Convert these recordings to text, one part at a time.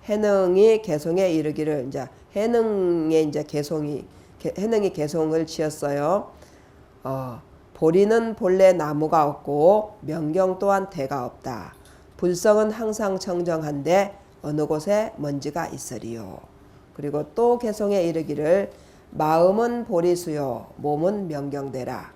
해능이 개송에 이르기를 이제 해능의 이제 해능이 개송을 지었어요. 보리는 본래 나무가 없고 명경 또한 대가 없다. 불성은 항상 청정한데 어느 곳에 먼지가 있으리요. 그리고 또 개송에 이르기를 마음은 보리수요 몸은 명경대라.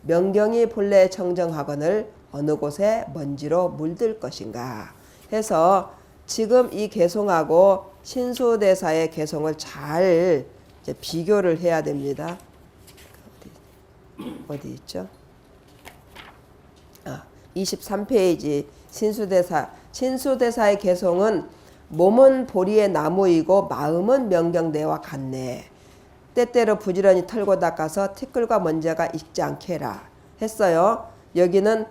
명경이 본래 청정하거늘 어느 곳에 먼지로 물들 것인가 해서 지금 이 개송하고 신수대사의 개송을 잘 이제 비교를 해야 됩니다. 어디 있죠? 23페이지 신수대사의 개송은 몸은 보리의 나무이고 마음은 명경대와 같네. 때때로 부지런히 털고 닦아서 티끌과 먼지가 있지 않게 해라 했어요. 여기는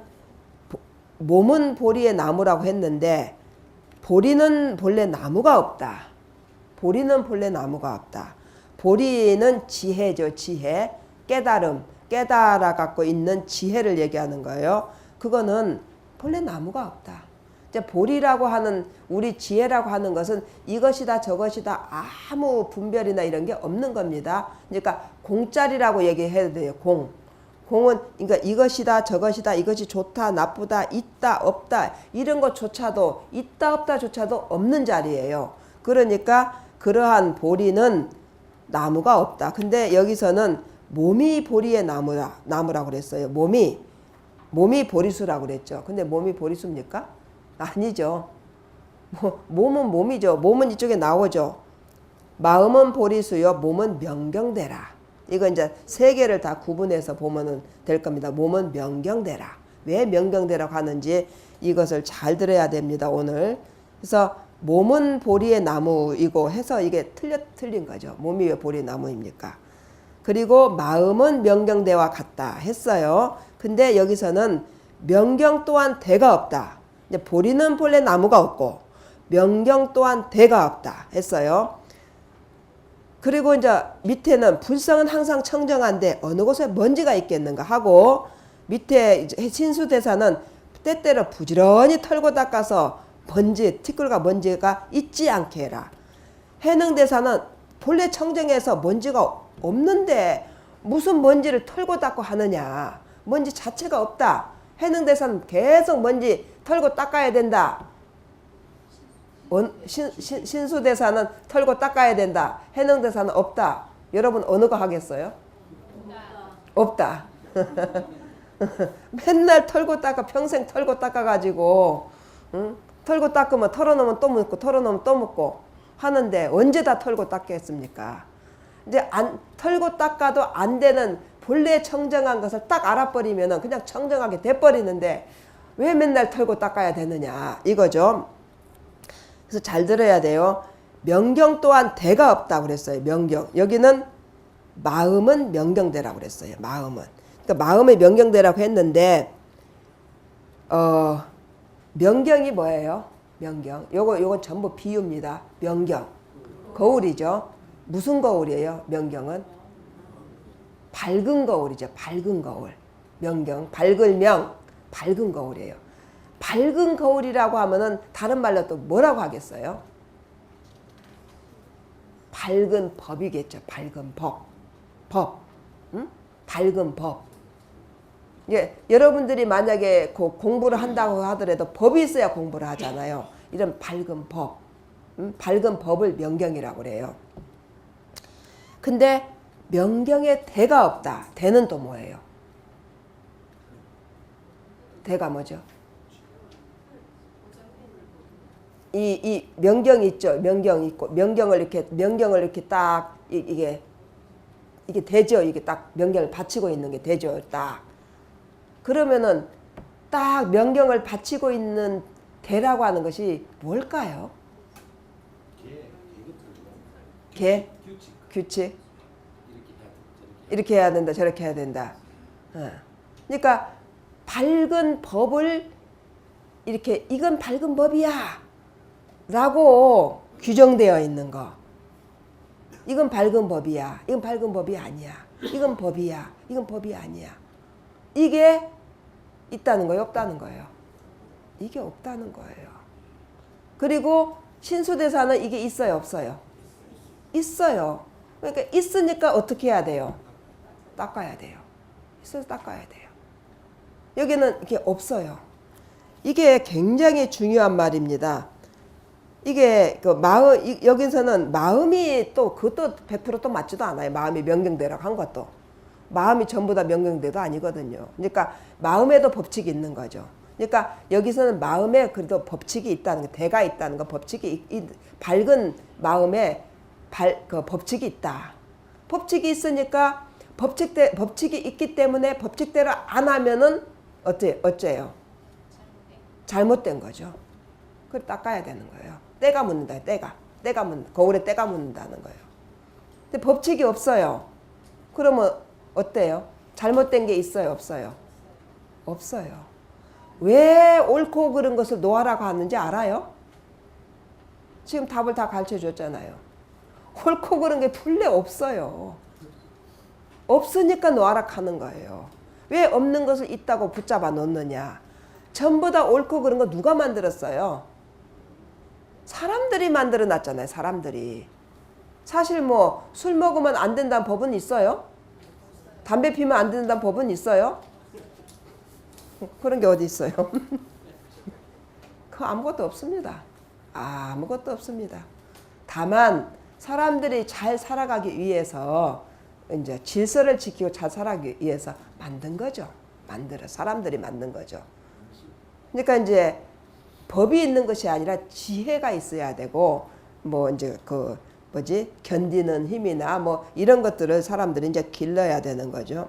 몸은 보리의 나무라고 했는데 보리는 본래 나무가 없다. 보리는 본래 나무가 없다. 보리는 지혜죠. 지혜. 깨달음. 깨달아 갖고 있는 지혜를 얘기하는 거예요. 그거는 본래 나무가 없다. 이제 보리라고 하는 우리 지혜라고 하는 것은 이것이다 저것이다 아무 분별이나 이런 게 없는 겁니다. 그러니까 공짜리라고 얘기해야 돼요. 공은 그러니까 이것이다 저것이다 이것이 좋다 나쁘다 있다 없다 이런 것조차도 있다 없다조차도 없는 자리예요. 그러니까 그러한 보리는 나무가 없다. 근데 여기서는 몸이 보리의 나무라고 그랬어요. 몸이 보리수라고 그랬죠. 근데 몸이 보리수입니까? 아니죠. 몸은 몸이죠. 몸은 이쪽에 나오죠. 마음은 보리수요 몸은 명경대라. 이거 이제 세 개를 다 구분해서 보면은 될 겁니다. 몸은 명경대라. 왜 명경대라고 하는지 이것을 잘 들어야 됩니다. 오늘. 그래서 몸은 보리의 나무이고 해서 이게 틀린 거죠. 몸이 왜 보리의 나무입니까? 그리고 마음은 명경대와 같다 했어요. 근데 여기서는 명경 또한 대가 없다. 이제 보리는 본래 나무가 없고 명경 또한 대가 없다 했어요. 그리고 이제 밑에는 불성은 항상 청정한데 어느 곳에 먼지가 있겠는가 하고 밑에 신수대사는 때때로 부지런히 털고 닦아서 티끌과 먼지가 있지 않게 해라. 해능대사는 본래 청정해서 먼지가 없는데 무슨 먼지를 털고 닦고 하느냐. 먼지 자체가 없다. 해능대사는 계속 먼지 털고 닦아야 된다. 신수대사는 털고 닦아야 된다. 해능대사는 없다. 여러분 어느 거 하겠어요? 없다. 맨날 털고 닦아 평생 털고 닦아가지고 응? 털고 닦으면 털어놓으면 또 묻고 털어놓으면 또 묻고 하는데 언제 다 털고 닦겠습니까? 이제 털고 닦아도 안 되는 본래 청정한 것을 딱 알아버리면 그냥 청정하게 돼버리는데 왜 맨날 털고 닦아야 되느냐 이거죠. 그래서 잘 들어야 돼요. 명경 또한 대가 없다고 그랬어요. 명경. 여기는 마음은 명경대라고 그랬어요. 마음은. 그러니까 마음의 명경대라고 했는데 명경이 뭐예요? 명경. 요건 전부 비유입니다. 명경. 거울이죠. 무슨 거울이에요? 명경은? 밝은 거울이죠. 밝은 거울. 명경. 밝은 거울이에요. 밝은 거울이라고 하면은 다른 말로 또 뭐라고 하겠어요? 밝은 법이겠죠. 밝은 법. 응? 밝은 법. 예, 여러분들이 만약에 공부를 한다고 하더라도 법이 있어야 공부를 하잖아요. 이런 밝은 법. 밝은 법을 명경이라고 그래요. 근데 명경에 대가 없다. 대는 또 뭐예요? 대가 뭐죠? 이 명경 있죠. 명경 있고 명경을 이렇게 딱 이게 되죠. 이게 딱 명경을 바치고 있는 게 되죠. 딱 그러면은 딱 명경을 바치고 있는 대라고 하는 것이 뭘까요? 규칙. 이렇게 해야 된다. 저렇게 해야 된다. 그러니까 밝은 법을 이렇게 이건 밝은 법이야 라고 규정되어 있는 거. 이건 밝은 법이야. 이건 밝은 법이 아니야. 이건 법이야. 이건 법이 아니야. 이게 있다는 거예요? 없다는 거예요? 이게 없다는 거예요. 그리고 신수대사는 이게 있어요, 없어요? 있어요. 그러니까 있으니까 어떻게 해야 돼요? 닦아야 돼요. 있어서 닦아야 돼요. 여기는 이게 없어요. 이게 굉장히 중요한 말입니다. 이게 그 마음, 여기서는 마음이 또 그것도 100% 또 맞지도 않아요. 마음이 명경대라고 한 것도. 마음이 전부 다 명경대도 아니거든요. 그러니까 마음에도 법칙이 있는 거죠. 그러니까 여기서는 마음에 그래도 법칙이 있다는 거, 대가 있다는 거, 법칙이 밝은 마음에 그 법칙이 있다. 법칙이 있으니까 법칙이 있기 때문에 법칙대로 안 하면은 어째요? 잘못된 거죠. 그걸 닦아야 되는 거예요. 때가 묻는다. 때가 묻는 거울에 때가 묻는다는 거예요. 근데 법칙이 없어요. 그러면 어때요? 잘못된 게 있어요, 없어요? 없어요. 왜 옳고 그른 것을 놓아라고 하는지 알아요? 지금 답을 다 가르쳐 줬잖아요. 옳고 그른 게 본래 없어요. 없으니까 놓아라 하는 거예요. 왜 없는 것을 있다고 붙잡아 놓느냐? 전부 다 옳고 그른 거 누가 만들었어요? 사람들이 만들어 놨잖아요. 사람들이. 사실 뭐 술 먹으면 안 된다는 법은 있어요? 담배 피면 안 된다는 법은 있어요? 그런 게 어디 있어요? 그 아무것도 없습니다. 아무것도 없습니다. 다만 사람들이 잘 살아가기 위해서 이제 질서를 지키고 잘 살아가기 위해서 만든 거죠. 사람들이 만든 거죠. 그러니까 이제 법이 있는 것이 아니라 지혜가 있어야 되고 뭐 이제 그 견디는 힘이나 뭐 이런 것들을 사람들이 이제 길러야 되는 거죠.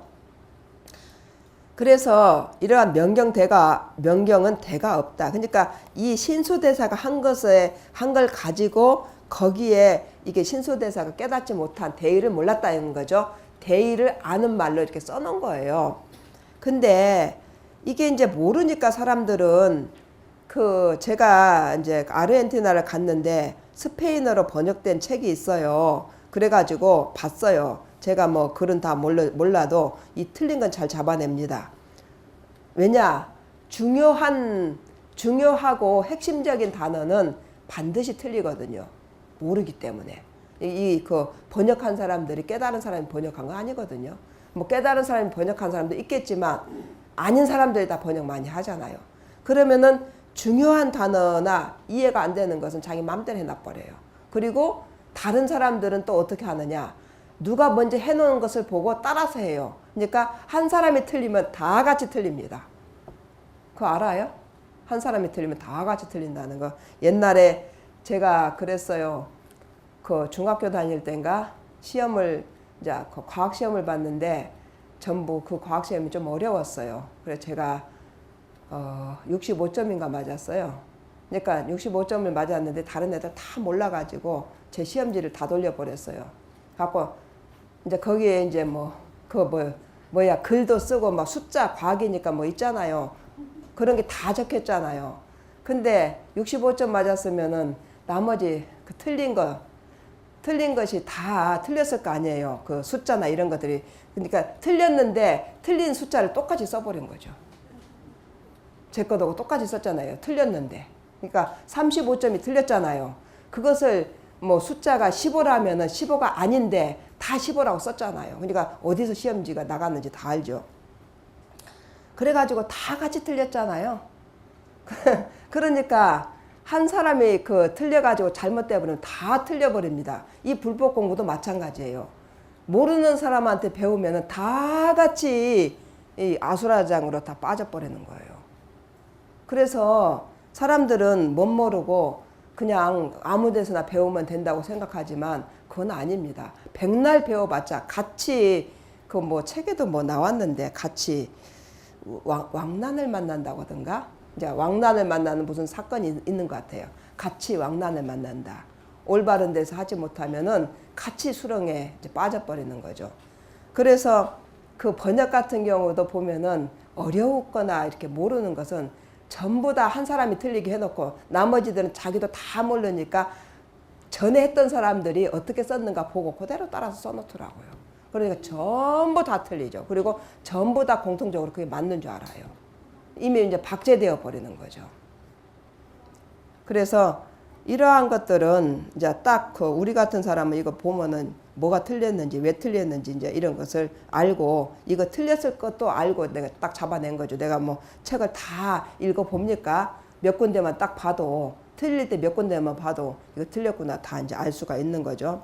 그래서 이러한 명경은 대가 없다. 그러니까 이 신수대사가 한 걸 가지고 거기에 이게 신수대사가 깨닫지 못한 대의를 몰랐다는 거죠. 대의를 아는 말로 이렇게 써놓은 거예요. 근데 이게 이제 모르니까 사람들은 제가 이제 아르헨티나를 갔는데 스페인어로 번역된 책이 있어요. 그래가지고 봤어요. 제가 뭐 글은 다 몰라도 이 틀린 건 잘 잡아냅니다. 왜냐? 중요하고 핵심적인 단어는 반드시 틀리거든요. 모르기 때문에. 그 번역한 사람들이 깨달은 사람이 번역한 거 아니거든요. 뭐 깨달은 사람이 번역한 사람도 있겠지만 아닌 사람들이 다 번역 많이 하잖아요. 그러면은 중요한 단어나 이해가 안 되는 것은 자기 마음대로 해놔버려요. 그리고 다른 사람들은 또 어떻게 하느냐? 누가 먼저 해놓은 것을 보고 따라서 해요. 그러니까 한 사람이 틀리면 다 같이 틀립니다. 그거 알아요? 한 사람이 틀리면 다 같이 틀린다는 거. 옛날에 제가 그랬어요. 그 중학교 다닐 때인가 시험을 이제 그 과학 시험을 봤는데 전부 그 과학 시험이 좀 어려웠어요. 그래서 제가 65점인가 맞았어요. 그러니까 65점을 맞았는데 다른 애들 다 몰라가지고 제 시험지를 다 돌려버렸어요. 갖고 이제 거기에 이제 글도 쓰고 막 숫자 과학이니까 뭐 있잖아요. 그런 게 다 적혔잖아요. 근데 65점 맞았으면은 나머지 그 틀린 것이 다 틀렸을 거 아니에요. 그 숫자나 이런 것들이. 그러니까 틀렸는데 틀린 숫자를 똑같이 써버린 거죠. 제 거도 똑같이 썼잖아요. 틀렸는데. 그러니까 35점이 틀렸잖아요. 그것을 뭐 숫자가 15라면은 15가 아닌데 다 15라고 썼잖아요. 그러니까 어디서 시험지가 나갔는지 다 알죠. 그래가지고 다 같이 틀렸잖아요. 그러니까 한 사람이 틀려가지고 잘못돼버리면 다 틀려버립니다. 이 불법 공부도 마찬가지예요. 모르는 사람한테 배우면은 다 같이 이 아수라장으로 다 빠져버리는 거예요. 그래서 사람들은 못 모르고 그냥 아무 데서나 배우면 된다고 생각하지만 그건 아닙니다. 백날 배워봤자 같이 책에도 나왔는데 같이 왕난을 만난다고 하던가 이제 왕난을 만나는 무슨 사건이 있는 것 같아요. 같이 왕난을 만난다. 올바른 데서 하지 못하면은 같이 수렁에 이제 빠져버리는 거죠. 그래서 그 번역 같은 경우도 보면은 어려웠거나 이렇게 모르는 것은 전부 다 한 사람이 틀리게 해놓고 나머지들은 자기도 다 모르니까 전에 했던 사람들이 어떻게 썼는가 보고 그대로 따라서 써놓더라고요. 그러니까 전부 다 틀리죠. 그리고 전부 다 공통적으로 그게 맞는 줄 알아요. 이미 이제 박제되어 버리는 거죠. 그래서 이러한 것들은 이제 딱 그 우리 같은 사람은 이거 보면은 뭐가 틀렸는지 왜 틀렸는지 이제 이런 것을 알고 이거 틀렸을 것도 알고 내가 딱 잡아낸 거죠. 내가 뭐 책을 다 읽어 봅니까? 몇 군데만 딱 봐도 틀릴 때 몇 군데만 봐도 이거 틀렸구나 다 이제 알 수가 있는 거죠.